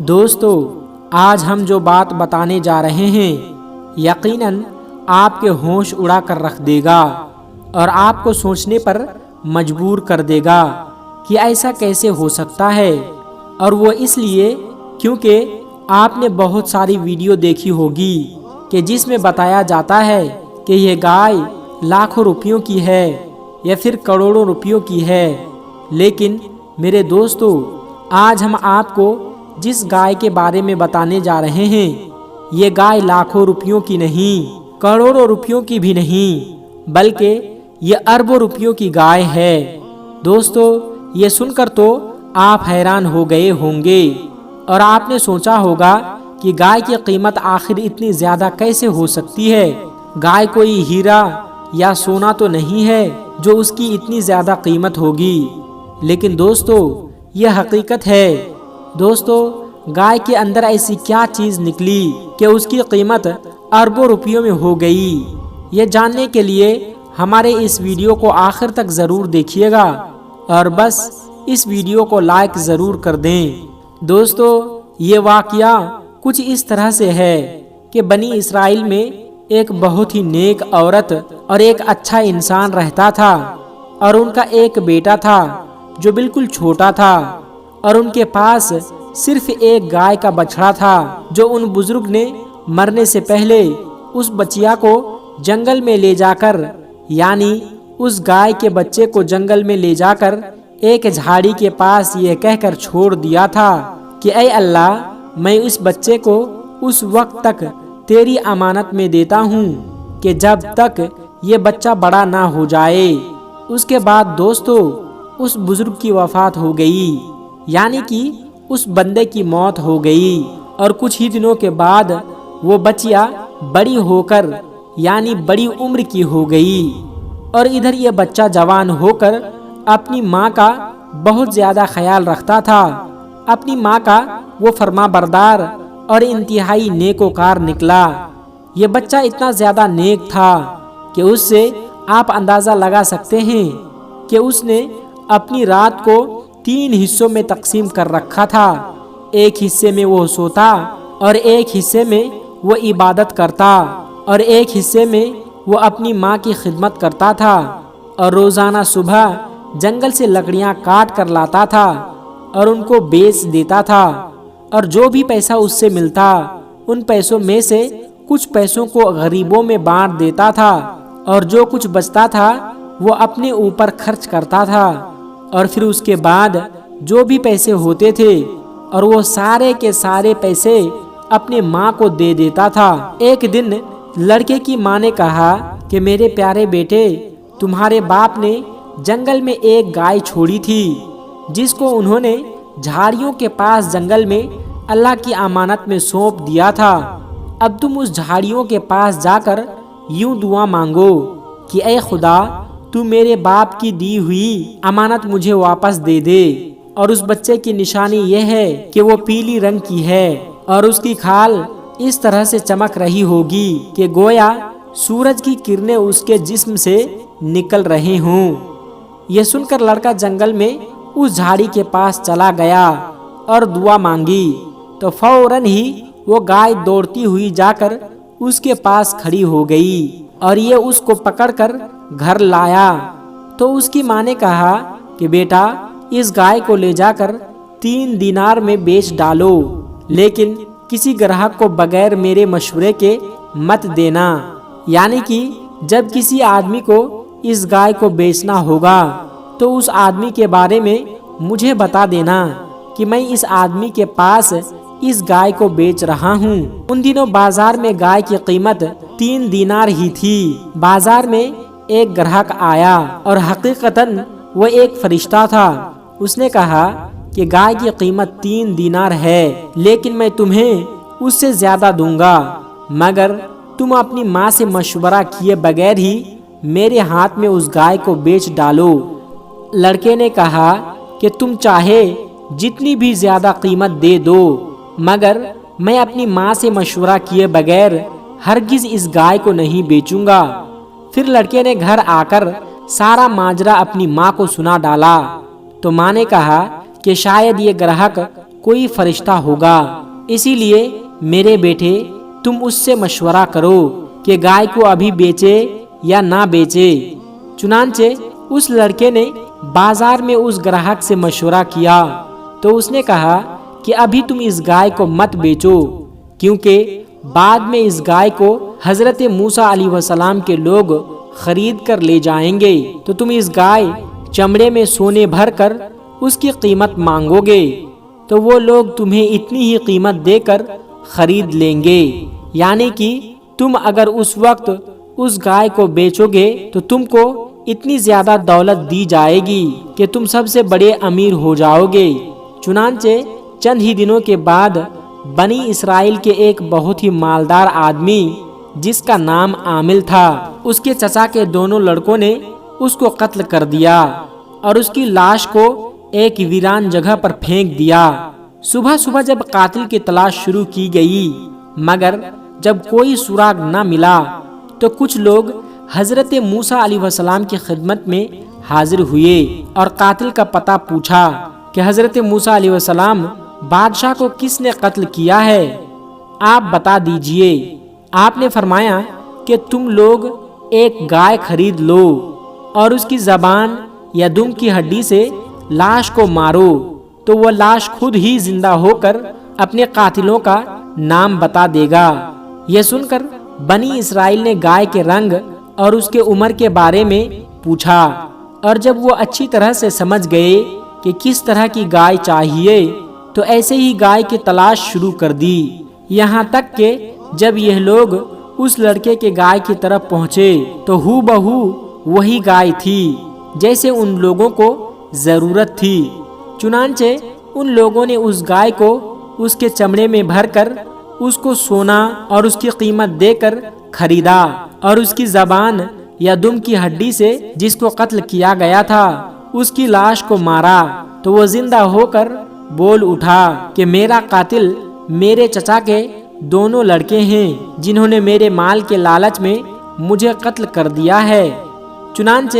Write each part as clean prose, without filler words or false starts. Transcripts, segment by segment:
دوستو، آج ہم جو بات بتانے جا رہے ہیں یقیناً آپ کے ہوش اڑا کر رکھ دے گا اور آپ کو سوچنے پر مجبور کر دے گا کہ ایسا کیسے ہو سکتا ہے۔ اور وہ اس لیے کیونکہ آپ نے بہت ساری ویڈیو دیکھی ہوگی کہ جس میں بتایا جاتا ہے کہ یہ گائے لاکھوں روپیوں کی ہے یا پھر کروڑوں روپیوں کی ہے۔ لیکن میرے دوستو، آج ہم آپ کو جس گائے کے بارے میں بتانے جا رہے ہیں یہ گائے لاکھوں روپیوں کی نہیں، کروڑوں روپیوں کی بھی نہیں، بلکہ یہ اربوں روپیوں کی گائے ہے۔ دوستو، یہ سن کر تو آپ حیران ہو گئے ہوں گے اور آپ نے سوچا ہوگا کہ گائے کی قیمت آخر اتنی زیادہ کیسے ہو سکتی ہے۔ گائے کوئی ہیرا یا سونا تو نہیں ہے جو اس کی اتنی زیادہ قیمت ہوگی، لیکن دوستو یہ حقیقت ہے۔ دوستو، گائے کے اندر ایسی کیا چیز نکلی کہ اس کی قیمت اربوں روپیوں میں ہو گئی؟ یہ جاننے کے لیے ہمارے اس ویڈیو کو آخر تک ضرور دیکھیے گا اور بس اس ویڈیو کو لائک ضرور کر دیں۔ دوستو، یہ واقعہ کچھ اس طرح سے ہے کہ بنی اسرائیل میں ایک بہت ہی نیک عورت اور ایک اچھا انسان رہتا تھا، اور ان کا ایک بیٹا تھا جو بالکل چھوٹا تھا، اور ان کے پاس صرف ایک گائے کا بچڑا تھا جو ان بزرگ نے مرنے سے پہلے اس بچیا کو جنگل میں لے جا کر، یعنی اس گائے کے بچے کو جنگل میں لے جا کر ایک جھاڑی کے پاس یہ کہہ کر چھوڑ دیا تھا کہ اے اللہ، میں اس بچے کو اس وقت تک تیری امانت میں دیتا ہوں کہ جب تک یہ بچہ بڑا نہ ہو جائے۔ اس کے بعد دوستو اس بزرگ کی وفات ہو گئی، یعنی کہ اس بندے کی موت ہو گئی، اور کچھ ہی دنوں کے بعد وہ بچیا بڑی ہو کر یعنی بڑی عمر کی ہو گئی، اور ادھر یہ بچہ جوان ہو کر اپنی ماں کا بہت زیادہ خیال رکھتا تھا۔ اپنی ماں کا وہ فرما بردار اور انتہائی نیکوکار نکلا۔ یہ بچہ اتنا زیادہ نیک تھا کہ اس سے آپ اندازہ لگا سکتے ہیں کہ اس نے اپنی رات کو 3 حصوں میں تقسیم کر رکھا تھا۔ ایک حصے میں وہ سوتا، اور ایک حصے میں وہ عبادت کرتا، اور ایک حصے میں وہ اپنی ماں کی خدمت کرتا تھا، اور روزانہ صبح جنگل سے لکڑیاں کاٹ کر لاتا تھا اور ان کو بیچ دیتا تھا، اور جو بھی پیسہ اس سے ملتا ان پیسوں میں سے کچھ پیسوں کو غریبوں میں بانٹ دیتا تھا، اور جو کچھ بچتا تھا وہ اپنے اوپر خرچ کرتا تھا، اور پھر اس کے بعد جو بھی پیسے ہوتے تھے اور وہ سارے کے سارے پیسے اپنے ماں کو دے دیتا تھا۔ ایک دن لڑکے کی ماں نے کہا کہ میرے پیارے بیٹے، تمہارے باپ نے جنگل میں ایک گائے چھوڑی تھی جس کو انہوں نے جھاڑیوں کے پاس جنگل میں اللہ کی امانت میں سونپ دیا تھا۔ اب تم اس جھاڑیوں کے پاس جا کر یوں دعا مانگو کہ اے خدا، تو میرے باپ کی دی ہوئی امانت مجھے واپس دے دے، اور اس بچے کی نشانی یہ ہے کہ وہ پیلی رنگ کی ہے اور اس کی کھال اس طرح سے چمک رہی ہوگی کہ گویا سورج کی کرنیں اس کے جسم سے نکل رہی ہوں۔ یہ سن کر لڑکا جنگل میں اس جھاڑی کے پاس چلا گیا اور دعا مانگی، تو فوراً ہی وہ گائے دوڑتی ہوئی جا کر اس کے پاس کھڑی ہو گئی، اور یہ اس کو پکڑ کر گھر لایا۔ تو اس کی ماں نے کہا کہ بیٹا، اس گائے کو لے جا کر 3 دینار میں بیچ ڈالو، لیکن کسی گراہک کو بغیر میرے مشورے کے مت دینا، یعنی کہ جب کسی آدمی کو اس گائے کو بیچنا ہوگا تو اس آدمی کے بارے میں مجھے بتا دینا کہ میں اس آدمی کے پاس اس گائے کو بیچ رہا ہوں۔ ان دنوں بازار میں گائے کی قیمت 3 دینار ہی تھی۔ بازار میں ایک گراہک آیا اور حقیقتاً وہ ایک فرشتہ تھا۔ اس نے کہا کہ گائے کی قیمت 3 دینار ہے، لیکن میں تمہیں اس سے زیادہ دوں گا مگر تم اپنی ماں سے مشورہ کیے بغیر ہی میرے ہاتھ میں اس گائے کو بیچ ڈالو۔ لڑکے نے کہا کہ تم چاہے جتنی بھی زیادہ قیمت دے دو، مگر میں اپنی ماں سے مشورہ کیے بغیر ہرگز اس گائے کو نہیں بیچوں گا۔ پھر لڑکے نے گھر آ کر سارا ماجرا اپنی ماں کو سنا ڈالا، تو ماں نے کہا کہ شاید یہ گراہک کوئی فرشتہ ہوگا، اسی لیے میرے بیٹے تم اس سے مشورہ کرو کہ گائے کو ابھی بیچے یا نہ بیچے۔ چنانچہ اس لڑکے نے بازار میں اس گراہک سے مشورہ کیا تو اس نے کہا کہ ابھی تم اس گائے کو مت بیچو، کیونکہ بعد میں اس گائے کو حضرت موسیٰ علیہ السلام کے لوگ خرید کر لے جائیں گے تو تم اس گائے چمڑے میں سونے بھر کر اس کی قیمت مانگو گے تو وہ لوگ تمہیں اتنی ہی قیمت دے کر خرید لیں گے، یعنی کہ تم اگر اس وقت اس گائے کو بیچو گے تو تم کو اتنی زیادہ دولت دی جائے گی کہ تم سب سے بڑے امیر ہو جاؤ گے۔ چنانچہ چند ہی دنوں کے بعد بنی اسرائیل کے ایک بہت ہی مالدار آدمی جس کا نام عامل تھا، اس کے چچا کے دونوں لڑکوں نے اس کو قتل کر دیا اور اس کی لاش کو ایک ویران جگہ پر پھینک دیا۔ صبح صبح جب قاتل کی تلاش شروع کی گئی مگر جب کوئی سراغ نہ ملا تو کچھ لوگ حضرت موسیٰ علیہ السلام کی خدمت میں حاضر ہوئے اور قاتل کا پتہ پوچھا کہ حضرت موسیٰ علیہ السلام بادشاہ کو کس نے قتل کیا ہے، آپ بتا دیجئے۔ آپ نے فرمایا کہ تم لوگ ایک گائے خرید لو اور اس کی زبان یا دم کی ہڈی سے لاش کو مارو تو وہ لاش خود ہی زندہ ہو کر اپنے قاتلوں کا نام بتا دے گا۔ یہ سن کر بنی اسرائیل نے گائے کے رنگ اور اس کے عمر کے بارے میں پوچھا، اور جب وہ اچھی طرح سے سمجھ گئے کہ کس طرح کی گائے چاہیے تو ایسے ہی گائے کی تلاش شروع کر دی، یہاں تک کہ جب یہ لوگ اس لڑکے کے گائے کی طرف پہنچے تو ہو بہو وہی گائے تھی جیسے ان لوگوں کو ضرورت تھی۔ چنانچہ ان لوگوں نے اس گائے کو اس کے چمڑے میں بھر کر اس کو سونا اور اس کی قیمت دے کر خریدا اور اس کی زبان یا دم کی ہڈی سے جس کو قتل کیا گیا تھا اس کی لاش کو مارا تو وہ زندہ ہو کر بول اٹھا کہ میرا قاتل میرے چچا کے دونوں لڑکے ہیں جنہوں نے میرے مال کے لالچ میں مجھے قتل کر دیا ہے۔ چنانچہ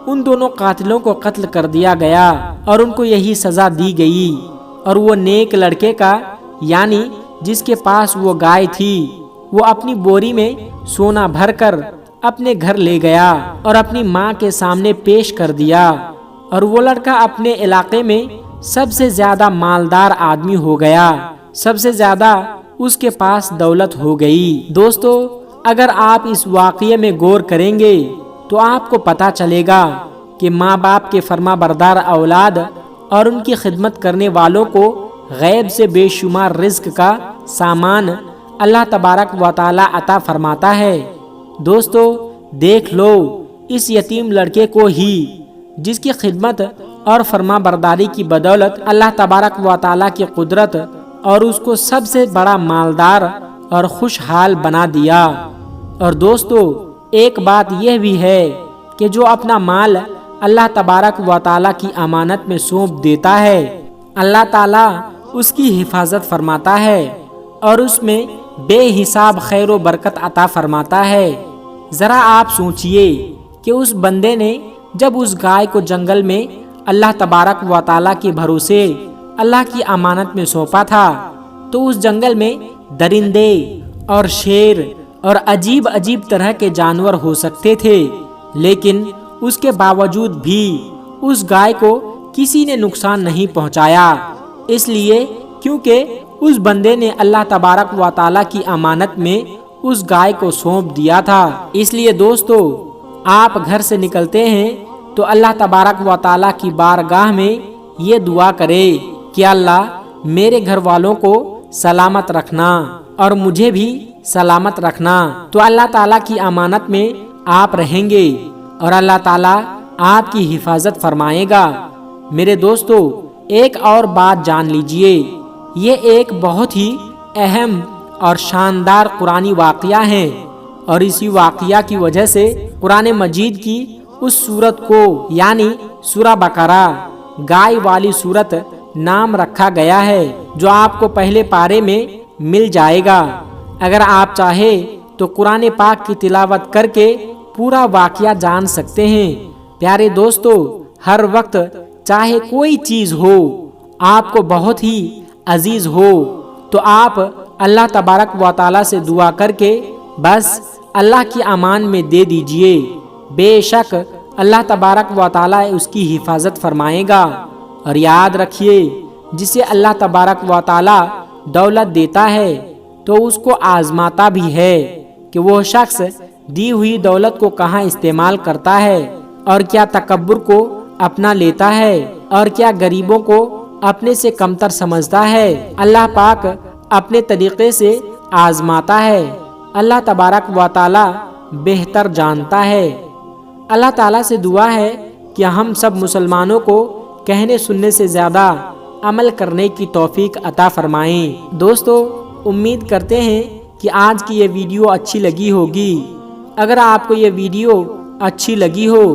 ان دونوں قاتلوں کو قتل کر دیا گیا اور ان کو یہی سزا دی گئی، اور وہ نیک لڑکے کا یعنی جس کے پاس وہ گائے تھی وہ اپنی بوری میں سونا بھر کر اپنے گھر لے گیا اور اپنی ماں کے سامنے پیش کر دیا، اور وہ لڑکا اپنے علاقے میں سب سے زیادہ مالدار آدمی ہو گیا، سب سے زیادہ اس کے پاس دولت ہو گئی۔ دوستو، اگر آپ اس واقعے میں غور کریں گے تو آپ کو پتہ چلے گا کہ ماں باپ کے فرما بردار اولاد اور ان کی خدمت کرنے والوں کو غیب سے بے شمار رزق کا سامان اللہ تبارک و تعالی عطا فرماتا ہے۔ دوستو، دیکھ لو اس یتیم لڑکے کو ہی جس کی خدمت اور فرما برداری کی بدولت اللہ تبارک و تعالی کی قدرت اور اس کو سب سے بڑا مالدار اور خوشحال بنا دیا۔ اور دوستو، ایک بات یہ بھی ہے کہ جو اپنا مال اللہ تبارک و تعالی کی امانت میں سونپ دیتا ہے اللہ تعالی اس کی حفاظت فرماتا ہے اور اس میں بے حساب خیر و برکت عطا فرماتا ہے۔ ذرا آپ سوچئے کہ اس بندے نے جب اس گائے کو جنگل میں اللہ تبارک و تعالی کے بھروسے اللہ کی امانت میں سونپا تھا تو اس جنگل میں درندے اور شیر اور عجیب عجیب طرح کے جانور ہو سکتے تھے، لیکن اس کے باوجود بھی اس گائے کو کسی نے نقصان نہیں پہنچایا، اس لیے کیونکہ اس بندے نے اللہ تبارک و تعالی کی امانت میں اس گائے کو سونپ دیا تھا۔ اس لیے دوستو، آپ گھر سے نکلتے ہیں تو اللہ تبارک و تعالی کی بارگاہ میں یہ دعا کرے کہ اللہ میرے گھر والوں کو سلامت رکھنا اور مجھے بھی سلامت رکھنا، تو اللہ تعالیٰ کی امانت میں آپ رہیں گے اور اللہ تعالیٰ آپ کی حفاظت فرمائے گا۔ میرے دوستو، ایک اور بات جان لیجئے، یہ ایک بہت ہی اہم اور شاندار قرآنی واقعہ ہے، اور اسی واقعہ کی وجہ سے قرآن مجید کی اس سورت کو یعنی سورہ بقرہ گائے والی سورت نام رکھا گیا ہے، جو آپ کو پہلے پارے میں مل جائے گا۔ اگر آپ چاہے تو قرآن پاک کی تلاوت کر کے پورا واقعہ جان سکتے ہیں۔ پیارے دوستو، ہر وقت چاہے کوئی چیز ہو، آپ کو بہت ہی عزیز ہو تو آپ اللہ تبارک و تعالیٰ سے دعا کر کے بس اللہ کی امان میں دے دیجئے، بے شک اللہ تبارک و تعالیٰ اس کی حفاظت فرمائے گا۔ اور یاد رکھیے، جسے اللہ تبارک و تعالیٰ دولت دیتا ہے تو اس کو آزماتا بھی ہے کہ وہ شخص دی ہوئی دولت کو کہاں استعمال کرتا ہے، اور کیا تکبر کو اپنا لیتا ہے، اور کیا غریبوں کو اپنے سے کمتر سمجھتا ہے۔ اللہ پاک اپنے طریقے سے آزماتا ہے، اللہ تبارک و تعالیٰ بہتر جانتا ہے۔ اللہ تعالیٰ سے دعا ہے کہ ہم سب مسلمانوں کو کہنے سننے سے زیادہ عمل کرنے کی توفیق عطا فرمائیں۔ دوستو، امید کرتے ہیں کہ آج کی یہ ویڈیو اچھی لگی ہوگی۔ اگر آپ کو یہ ویڈیو اچھی لگی ہو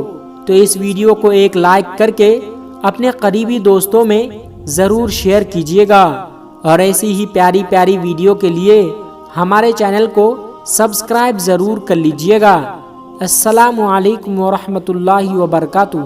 تو اس ویڈیو کو ایک لائک کر کے اپنے قریبی دوستوں میں ضرور شیئر کیجیے گا، اور ایسی ہی پیاری پیاری ویڈیو کے لیے ہمارے چینل کو سبسکرائب ضرور کر لیجیے گا۔ السلام علیکم ورحمۃ اللہ وبرکاتہ۔